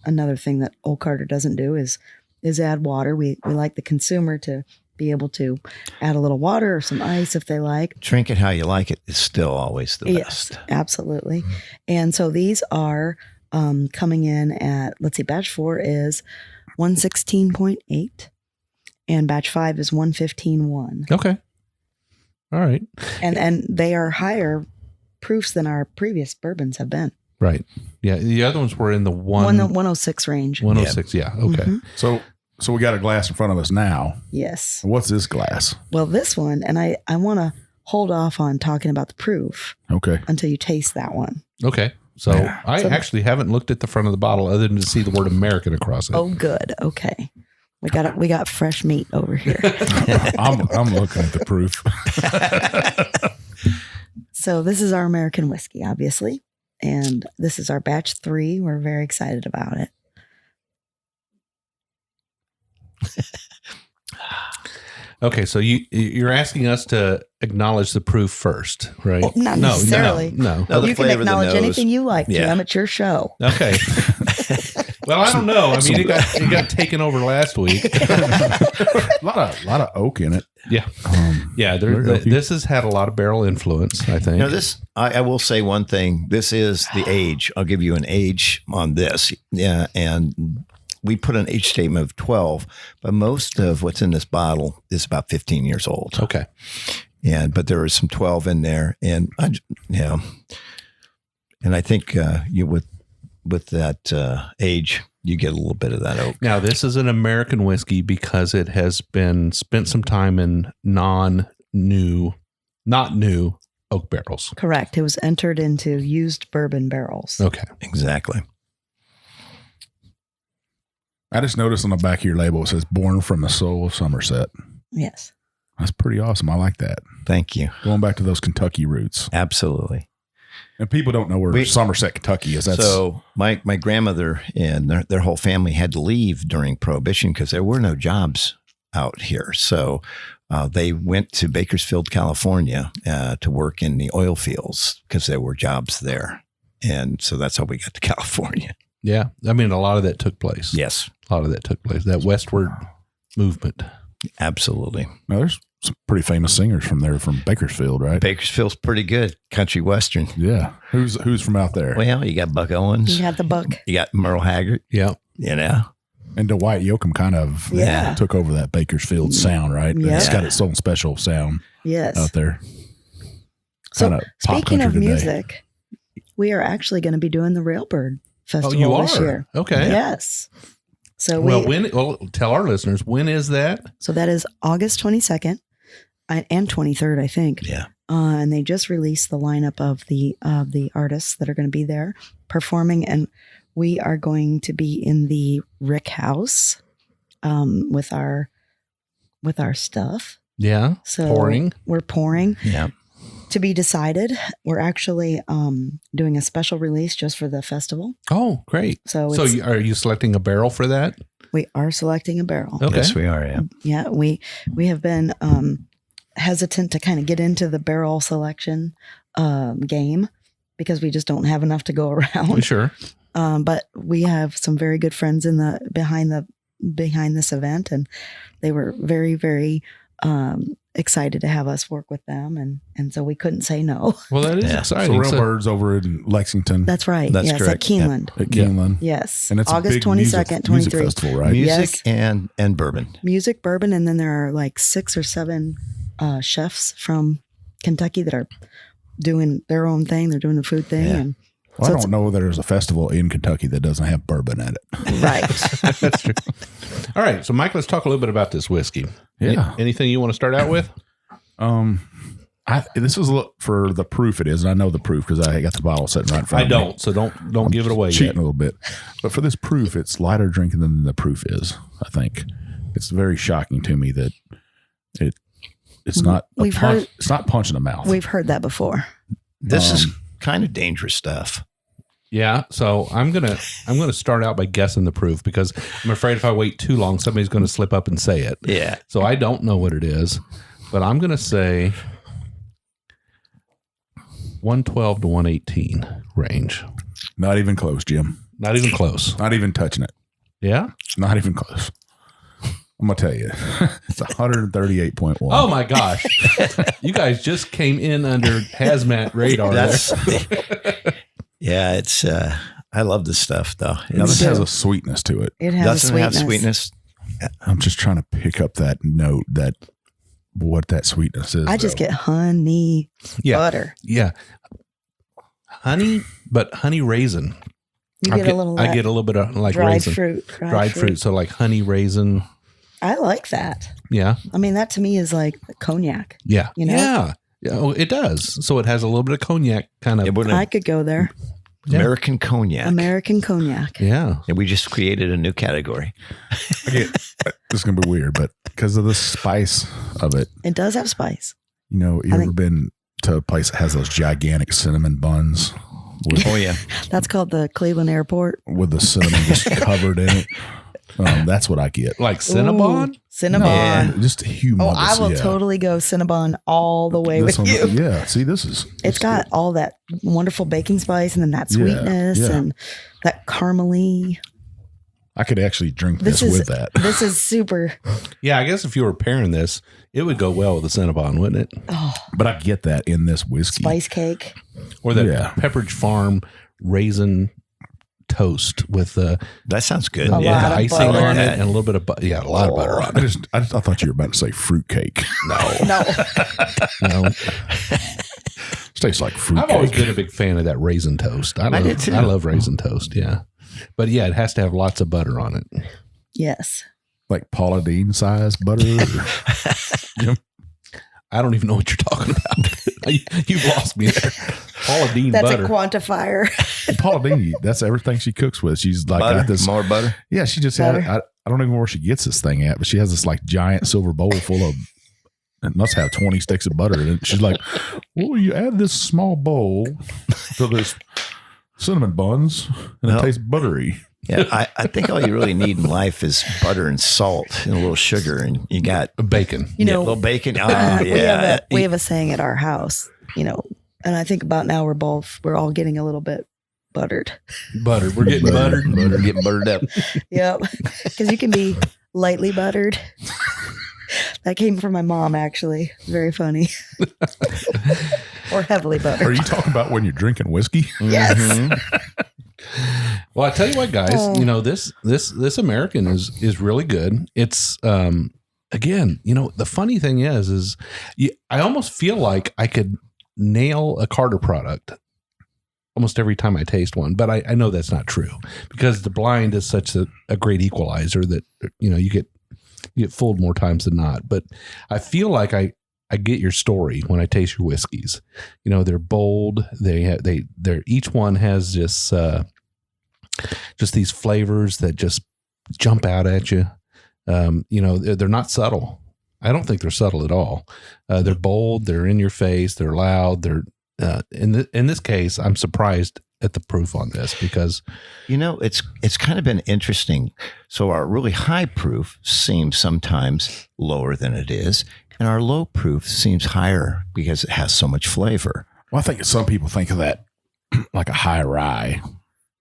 another thing that Old Carter doesn't do is add water. We like the consumer to be able to add a little water or some ice if they like. Drink it how you like it is still always the Yes, best. absolutely. And so these are coming in at, let's see, batch 4 is 116.8 and batch 5 is 115.1. Okay. All right. And they are higher proofs than our previous bourbons have been. Right. Yeah. The other ones were in the 106 range. 106. Yeah. Okay. Mhm. So we got a glass in front of us now. Yes. What's this glass? Well, this one, and I want to hold off on talking about the proof Okay. until you taste that one. Okay. So Yeah. I So- actually haven't looked at the front of the bottle other than to see the word American across it. Oh, good. Okay. We got fresh meat over here. I'm looking at the proof. So this is our American whiskey, obviously. And this is our batch 3. We're very excited about it. Okay, so you're asking us to acknowledge the proof first, right? Well, not necessarily. No. No, the You can flavor of the acknowledge nose. anything you like, Yeah. Jim. It's your show. Okay. Well, I don't know. I mean, it got taken over last week. a lot of oak in it. Yeah. This has had a lot of barrel influence, I think. Now, I will say one thing. This is the age. I'll give you an age on this. Yeah. And we put an age statement of 12, but most of what's in this bottle is about 15 years old. Okay. But there is some 12 in there. And and I think with that age, you get a little bit of that oak. Now, this is an American whiskey because it has been spent some time in not new oak barrels. Correct. It was entered into used bourbon barrels. Okay. Exactly. I just noticed on the back of your label it says "Born from the Soul of Somerset." Yes. That's pretty awesome. I like that. Thank you. Going back to those Kentucky roots. Absolutely. And people don't know where Somerset, Kentucky is. So my grandmother and their whole family had to leave during Prohibition because there were no jobs out here. So they went to Bakersfield, California to work in the oil fields because there were jobs there. And so that's how we got to California. Yeah. I mean, a lot of that took place. Yes. A lot of that took place. That westward movement. Absolutely. Now, there's some pretty famous singers from there, from Bakersfield, right? Bakersfield's pretty good. Country Western. Yeah. Who's from out there? Well, you got Buck Owens. You had the Buck. You got Merle Haggard. Yeah. You know. And Dwight Yoakam kind of took over that Bakersfield sound, right? Yeah. It's got its own special sound out there. So Kinda pop speaking of country today. music, we are actually going to be doing the Railbird Festival you this are? year. Okay. Yes. So tell our listeners, when is that? So that is August 22nd and 23rd, I think. Yeah. And they just released the lineup of the artists that are going to be there performing, and we are going to be in the Rick House with our stuff. Yeah. So we're pouring. Yeah. To be decided. We're actually doing a special release just for the festival. Oh, great. So are you selecting a barrel for that? We are selecting a barrel. Okay. Yes, we are. Yeah. Yeah, we have been hesitant to kind of get into the barrel selection game because we just don't have enough to go around. Sure. But we have some very good friends behind this event, and they were very, very excited to have us work with them, and so we couldn't say no. Well, that is exciting. So Railbird's over in Lexington. That's right. That's yes, correct. at Keeneland. At Keeneland. Yes. And it's August a big 22nd, music 23rd. festival, right? Music Yes. and bourbon. Music, bourbon, and then there are like 6 or 7 chefs from Kentucky that are doing their own thing. They're doing the food thing. Yeah. And Well, so I don't know that there's a festival in Kentucky that doesn't have bourbon at it. right. That's true. All right. So, Mike, let's talk a little bit about this whiskey. Yeah. Anything you want to start out with? This is for the proof it is, and I know the proof because I got the bottle sitting right in front of me. So don't give it away Cheating yet. a little bit. But for this proof, it's lighter drinking than the proof is, I think. It's very shocking to me that it's not it's not punch in the mouth. We've heard that before. This is kind of dangerous stuff. Yeah. So I'm gonna start out by guessing the proof because I'm afraid if I wait too long, somebody's going to slip up and say it. Yeah. So I don't know what it is, but I'm going to say 112 to 118 range. Not even close, Jim. Not even close. Not even touching it. Yeah. Not even close. I'm going to tell you. It's 138.1. Oh my gosh. You guys just came in under hazmat radar. Yeah, it's I love this stuff though. Now, this has a sweetness to it. It has Doesn't a have sweetness. sweetness. I'm just trying to pick up that note, what that sweetness is. I just get honey butter. Yeah. Honey, but honey raisin. You get a little. I get a little bit of like dried raisin. fruit. Dried fruit. So like honey raisin. I like that. Yeah. I mean, that to me is like cognac. Yeah. You know? Yeah. Oh, it does. So it has a little bit of cognac kind of. I could go there. American cognac. American cognac. Yeah. And we just created a new category. this is going to be weird, but because of the spice of it. It does have spice. You know, you ever been to a place that has those gigantic cinnamon buns? Oh, yeah. That's called the Cleveland Airport. With the cinnamon just covered in it. That's what I get. Like Cinnabon? Ooh, Cinnabon. No, just humongous. Oh, I will totally go Cinnabon all the way with you. Yeah. See, It's got all that wonderful baking spice and then that sweetness and that caramely. I could actually drink this with that. This is super. Yeah, I guess if you were pairing this, it would go well with the Cinnabon, wouldn't it? Oh, But I get that in this whiskey. spice cake. Or that Pepperidge Farm raisin toast with That sounds good. A lot Yeah. of icing butter. on it and a little bit of butter. Yeah, a lot of butter on it. I thought you were about to say fruitcake. No. No. It tastes like I've always been fruitcake. a big fan of that raisin toast. I did too. love raisin toast, yeah. But yeah, it has to have lots of butter on it. Yes. Like Paula Deen size butter. I don't even know what you're talking about. You've lost me there. Paula Deen That's butter. a quantifier. Paula Deen, that's everything she cooks with. She's like Butter, got this. more butter. Yeah, she just Butter. had. I don't even know where she gets this thing at, but she has this like giant silver bowl full of. It must have 20 sticks of butter in it. She's like, "Well, you add this small bowl to this cinnamon buns, and it tastes buttery." Yeah, I think all you really need in life is butter and salt and a little sugar, and you got Bacon. You a know, little bacon. Oh, yeah. we have a saying at our house, and I think about now we're all getting a little bit buttered. Butter. We're getting buttered. Butter getting buttered up. Yep. Because you can be lightly buttered. That came from my mom, actually. Very funny. Or heavily Are buttered. you talking about when you're drinking whiskey? Yes. Mhm. Well, I tell you what, guys, Oh. this American is really good. It's again, the funny thing is I almost feel like I could nail a Carter product almost every time I taste one, but I know that's not true because the blind is such a great equalizer that you get fooled more times than not. But I feel like I get your story when I taste your whiskeys. They're bold. They're each one has just these flavors that just jump out at you. They're not subtle. I don't think they're subtle at all. They're bold. They're in your face. They're loud. They're in this case, I'm surprised at the proof on this because it's kind of been interesting. So our really high proof seems sometimes lower than it is, and our low proof seems higher because it has so much flavor. Well, I think some people think of that like a high rye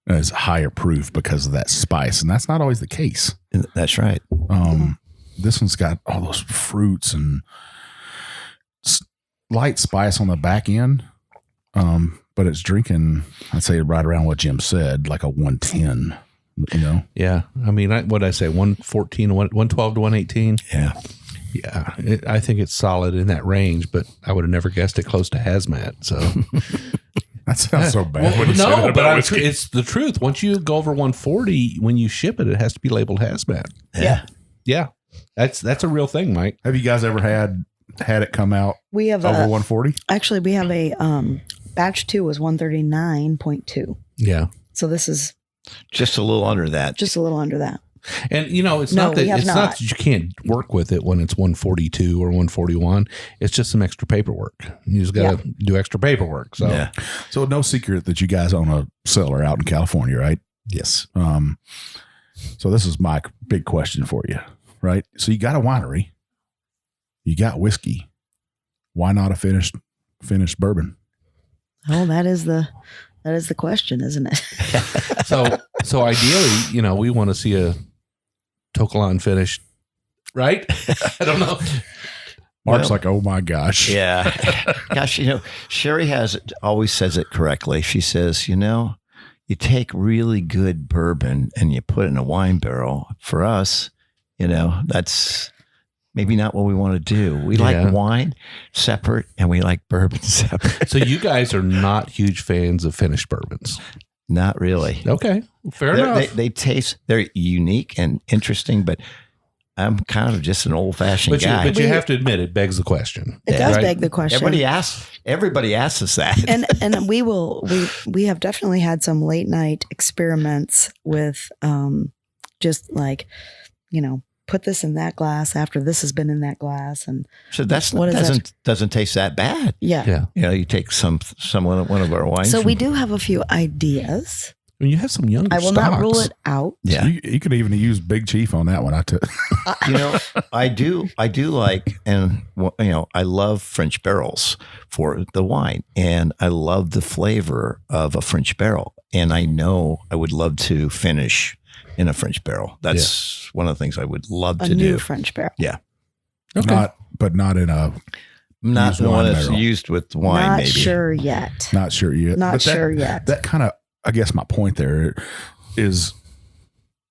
as higher proof because of that spice, and that's not always the case. That's right. This one's got all those fruits and light spice on the back end, but it's drinking, I'd say right around what Jim said, like a 110, Yeah. I mean, what'd I say? 114, 112 to 118? Yeah. Yeah. I think it's solid in that range, but I would have never guessed it close to hazmat. So That sounds so bad. when you say that no, about but whiskey. it's the truth. Once you go over 140, when you ship it, it has to be labeled hazmat. Yeah. Yeah. That's a real thing, Mike. Have you guys ever had it come out We have over 140? actually, we have a batch 2 was 139.2. Yeah. So this is Just a little under that. just a little under that. And it's No, not that we have it's not not. that you can't work with it when it's 142 or 141. It's just some extra paperwork. You just got to do extra paperwork. So Yeah. So no secret that you guys own a cellar out in California, right? Yes. So this is my big question for you, right? So you got a winery, you got whiskey. Why not a finished bourbon? Oh, that is the question, isn't it? so ideally, we want to see a Tokalan finished, right? I don't know. Mark's Well, like, oh my gosh. Yeah. Gosh, Sherry always says it correctly. She says, you take really good bourbon and you put it in a wine barrel. For us, that's maybe not what we want to do. We like wine separate and we like bourbon separate. So you guys are not huge fans of finished bourbons. Not really. Okay. Fair enough. They're unique and interesting, but I'm kind of just an old fashioned guy. But you have to admit it begs the question. It does right? beg the question. Everybody asks us that. and we have definitely had some late night experiments with just like, put this in that glass after this has been in that glass, and So that's What is that? doesn't taste that bad. yeah. Yeah. You take one of our wines. So we do have a few ideas. I mean, you have some younger I will stocks. not rule it out. Yeah. You could even use Big Chief on that one. I took. I do like, and I love French barrels for the wine, and I love the flavor of a French barrel, and I know I would love to finish in a French barrel. That's one of the things I would love A to new do. French barrel. Yeah. Okay. Not in a Not used the one wine that's barrel. used with wine, Not maybe. sure yet. Not sure yet. Not But sure yet. That kind of, I guess my point there is,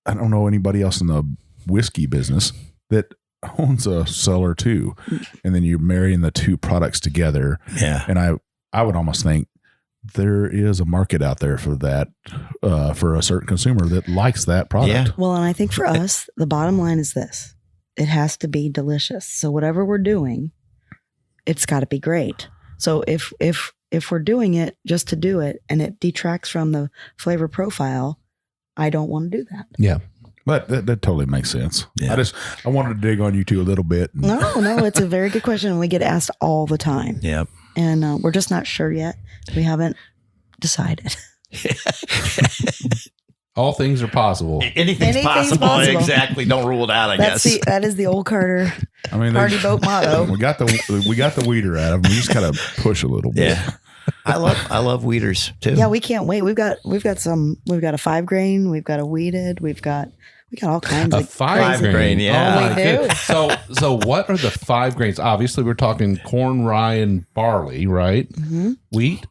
I don't know anybody else in the whiskey business that owns a cellar too. And then you're marrying the two products together. Yeah. And I would almost think there is a market out there for that, for a certain consumer that likes that product. Yeah. Well, and I think for us, the bottom line is this: it has to be delicious. So whatever we're doing, it's got to be great. So if we're doing it just to do it and it detracts from the flavor profile, I don't want to do that. Yeah. But that totally makes sense. Yeah. I wanted to dig on you two a little bit. No, it's a very good question, and we get asked all the time. Yeah. And we're just not sure yet. We haven't decided. All things are possible. Anything's possible. Exactly. Don't rule it out, I guess. That is the old Carter I mean, party boat motto. we got the weeder out of them. We just gotta push a little bit. Yeah. I love weeders too. Yeah, we can't wait. We've got a 5 grain, we've got a weeded, we got all kinds A of 5 grain, grain. yeah. Oh my We do. goodness. So what are the 5 grains? Obviously, we're talking corn, rye, and barley, right? Wheat.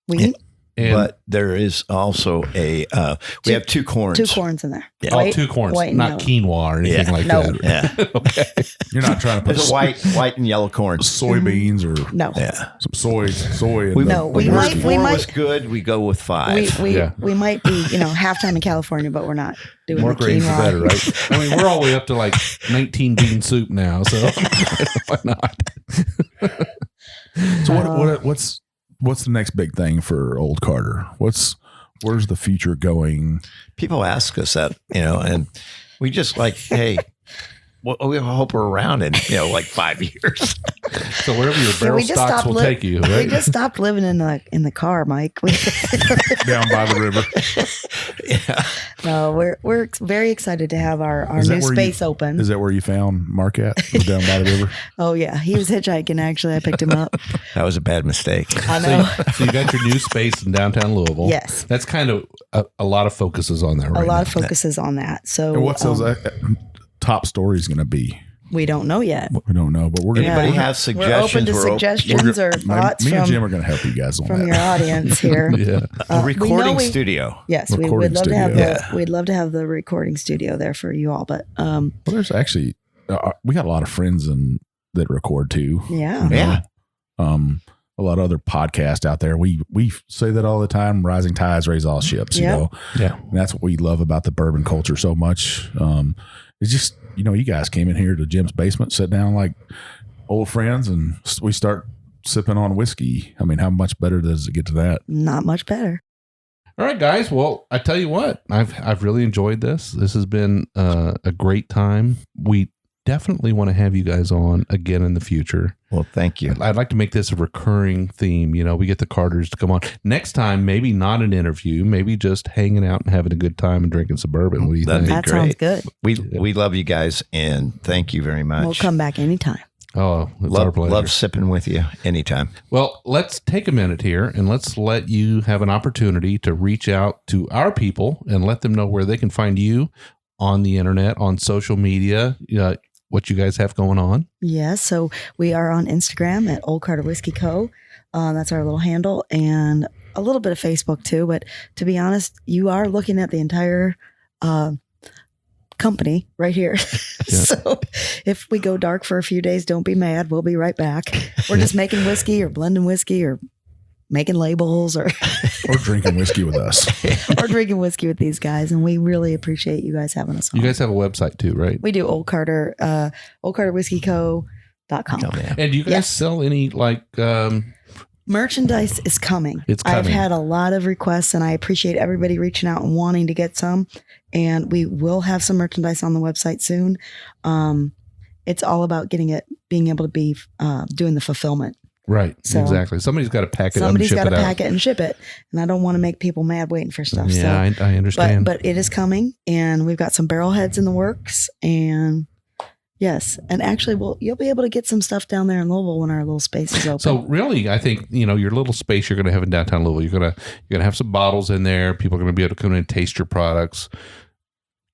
wheat. And But there is also we have 2 corns. 2 corns in there. Yeah. oh, 2 corns, white and not yellow. quinoa or anything Yeah. like No. that. Yeah. Okay. You're not trying to put There's a white and yellow corn. soybeans or No. Yeah. some soy. In We, the- No, the we when might- whiskey. we 4 might- was good, we go with 5. We might be, halftime in California, but we're not doing More the grains the quinoa. better, right? I mean, we're all the way up to like 19 bean soup now, so why not? So what's the next big thing for Old Carter? Where's the future going? People ask us that, and we just like, hey, we hope we're around in, like 5 years. So wherever your barrel we just stocks stopped will li- take you, We right? just stopped living in the car, Mike. Down by the river. Yeah. No, we're very excited to have our Is that new where space open. Is that where you found Mark at? Was down by the river? Oh yeah, he was hitchhiking. Actually, I picked him up. That was a bad mistake. I know. So you got your new space in downtown Louisville. Yes. That's kind of a lot of focuses on that right A lot now. of focuses on that. So And what's those top stories going to be? we don't know yet. We don't know, but we're going Anybody Yeah. have We're open suggestions? to suggestions or thoughts me and Jim from are going to help you guys on from that. your audience here. Yeah. A we know recording studio. Yes, we Recording would love to have studio. we'd love to have the recording studio there for you all. But Well, there's actually we got a lot of friends that record too. yeah, you know? Yeah. A lot of other podcasts out there. We say that all the time. Rising tides raise all ships. You Yeah. know, Yeah. and that's what we love about the bourbon culture so much. It's just you guys came in here to Jim's basement, sit down like old friends, and we start sipping on whiskey. I mean, how much better does it get to that? not much better. All right, guys. Well, I tell you what, I've really enjoyed this. This has been a great time. We definitely want to have you guys on again in the future. Well, thank you. I'd like to make this a recurring theme. We get the Carters to come on next time. Maybe not an interview. Maybe just hanging out and having a good time and drinking some bourbon. What do you That'd think? be That sounds good. We love you guys, and thank you very much. We'll come back anytime. Oh, it's our pleasure. Love sipping with you anytime. Well, let's take a minute here and let's let you have an opportunity to reach out to our people and let them know where they can find you on the internet, on social media, what you guys have going on. Yes, so we are on Instagram at Old Carter Whiskey Co. That's our little handle, and a little bit of Facebook too. But to be honest, you are looking at the entire company right here. So if we go dark for a few days, don't be mad. We'll be right back. We're just making whiskey or blending whiskey or making labels or drinking whiskey with us. or drinking whiskey with these guys. And we really appreciate you guys having us on. You guys have a website too, right? We do Old Carter, oldcarterwhiskeyco.com. Oh, yeah. And do you guys Yes. sell any Merchandise is coming. It's I've coming. had a lot of requests, and I appreciate everybody reaching out and wanting to get some. And we will have some merchandise on the website soon. It's all about being able to be doing the fulfillment. right? So- Exactly. Somebody's got to pack it up and Somebody's ship got it to out. pack it and ship it, and I don't want to make people mad waiting for stuff. Yeah, so, I understand. but it is coming, and we've got some barrel heads in the works, and. Yes, and actually, you'll be able to get some stuff down there in Louisville when our little space is open. So really, I think your little space you're going to have in downtown Louisville. You're going to have some bottles in there. People are going to be able to come in and taste your products.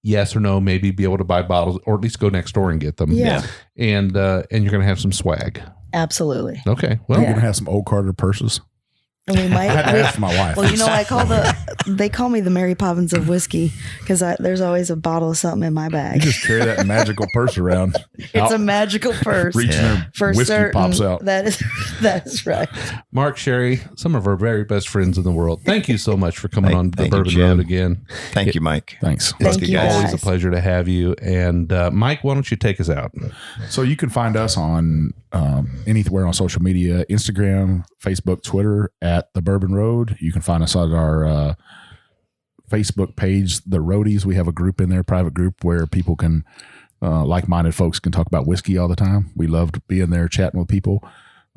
yes or no, maybe be able to buy bottles or at least go next door and get them. Yeah. And you're going to have some swag. Absolutely. Okay. Well, We're going to have some old Carter purses. And we might. I had to ask my wife. Well, they call me the Mary Poppins of whiskey because there's always a bottle of something in my You bag. just carry that magical purse around. It's a magical purse. Reaching there, For whiskey certain. pops out. That is right. Mark, Sherri, some of our very best friends in the world. Thank you so much for coming on the thank you, Bourbon Jim. Road again. Thank you, Mike. Thanks. Thank you, you guys. Always a pleasure to have you. And Mike, why don't you take us out? So you can find us on anywhere on social media, Instagram, Facebook, Twitter at The Bourbon Road. You can find us on our Facebook page, The Roadies. We have a group in there, private group, where people can, like-minded folks can talk about whiskey all the time. We love being there chatting with people.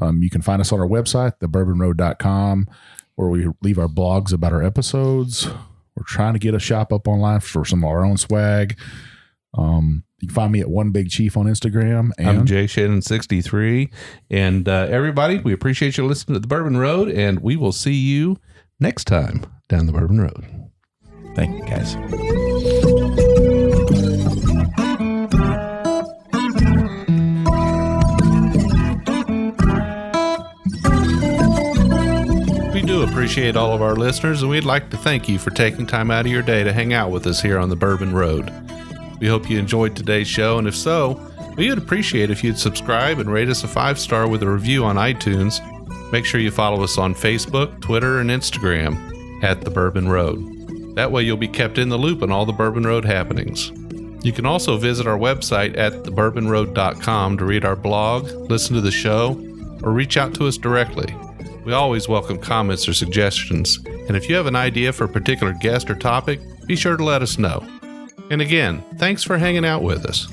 You can find us on our website, thebourbonroad.com, where we leave our blogs about our episodes. We're trying to get a shop up online for some of our own swag. You can find me at One Big Chief on Instagram. And I'm Jay Shannon63. And everybody, we appreciate you listening to The Bourbon Road, and we will see you next time down the Bourbon Road. Thank you, guys. We do appreciate all of our listeners, and we'd like to thank you for taking time out of your day to hang out with us here on the Bourbon Road. We hope you enjoyed today's show, and if so, we would appreciate if you'd subscribe and rate us a 5-star with a review on iTunes. Make sure you follow us on Facebook, Twitter, and Instagram at The Bourbon Road. That way you'll be kept in the loop on all the Bourbon Road happenings. You can also visit our website at thebourbonroad.com to read our blog, listen to the show, or reach out to us directly. We always welcome comments or suggestions, and if you have an idea for a particular guest or topic, be sure to let us know. And again, thanks for hanging out with us.